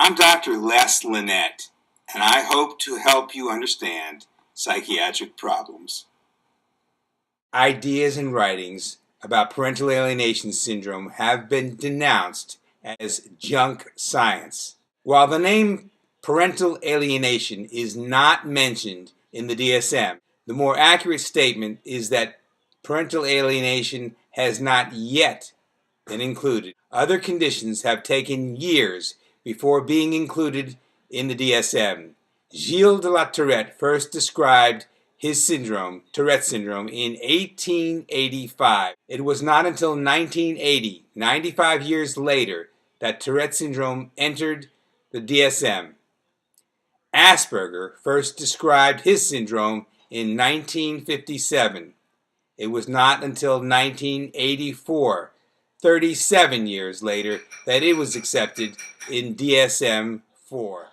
I'm Dr. Les Lynette, and I hope to help you understand psychiatric problems. Ideas and writings about parental alienation syndrome have been denounced as junk science. While the name parental alienation is not mentioned in the DSM, the more accurate statement is that parental alienation has not yet been included. Other conditions have taken years before being included in the DSM. Gilles de la Tourette first described his syndrome, Tourette syndrome, in 1885. It was not until 1980, 95 years later, that Tourette syndrome entered the DSM. Asperger first described his syndrome in 1957. It was not until 1984, 37 years later, that it was accepted in DSM-4.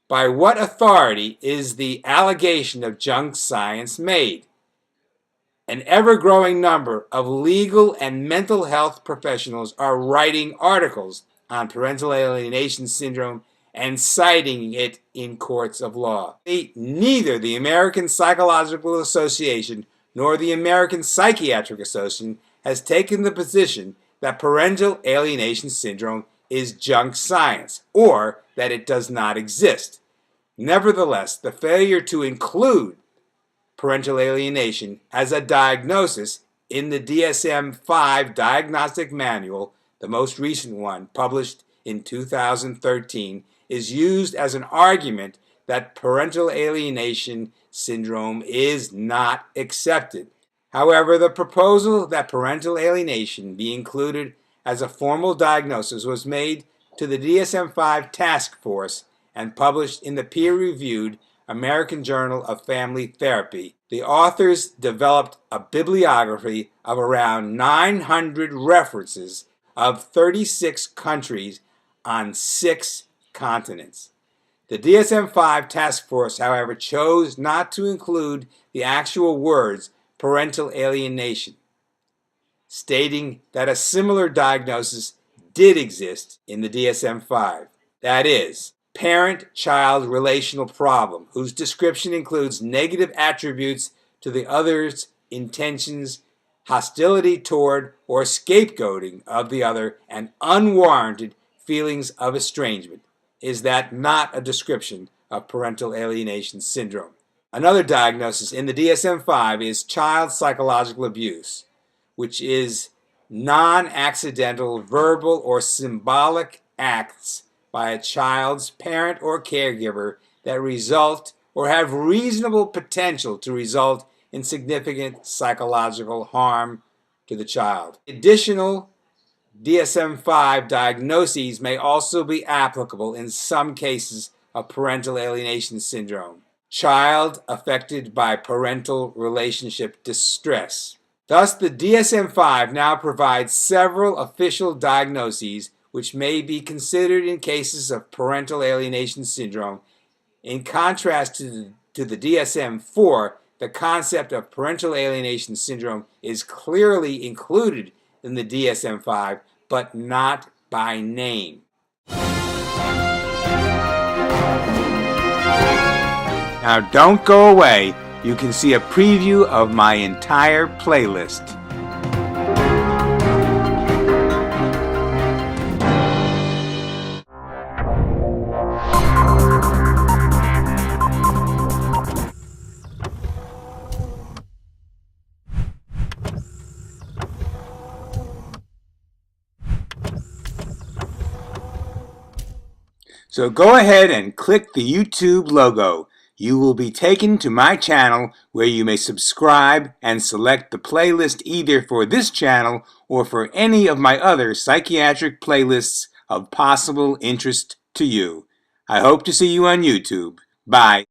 By what authority is the allegation of junk science made? An ever-growing number of legal and mental health professionals are writing articles on parental alienation syndrome and citing it in courts of law. Neither the American Psychological Association nor the American Psychiatric Association has taken the position that parental alienation syndrome is junk science, or that it does not exist. Nevertheless, the failure to include parental alienation as a diagnosis in the DSM-5 diagnostic manual, the most recent one, published in 2013, is used as an argument that parental alienation syndrome is not accepted. However, the proposal that parental alienation be included as a formal diagnosis was made to the DSM-5 task force and published in the peer-reviewed American Journal of Family Therapy. The authors developed a bibliography of around 900 references of 36 countries on 6 continents. The DSM-5 task force, however, chose not to include the actual words parental alienation, stating that a similar diagnosis did exist in the DSM-5. That is, parent-child relational problem, whose description includes negative attributes to the other's intentions, hostility toward or scapegoating of the other, and unwarranted feelings of estrangement. Is that not a description of parental alienation syndrome? Another diagnosis in the DSM-5 is child psychological abuse, which is non-accidental verbal or symbolic acts by a child's parent or caregiver that result or have reasonable potential to result in significant psychological harm to the child. Additional DSM-5 diagnoses may also be applicable in some cases of parental alienation syndrome. Child affected by parental relationship distress. Thus, the DSM-5 now provides several official diagnoses which may be considered in cases of parental alienation syndrome. In contrast to the DSM-4, the concept of parental alienation syndrome is clearly included in the DSM-5, but not by name. Now don't go away. You can see a preview of my entire playlist. So go ahead and click the YouTube logo. You will be taken to my channel where you may subscribe and select the playlist either for this channel or for any of my other psychiatric playlists of possible interest to you. I hope to see you on YouTube. Bye.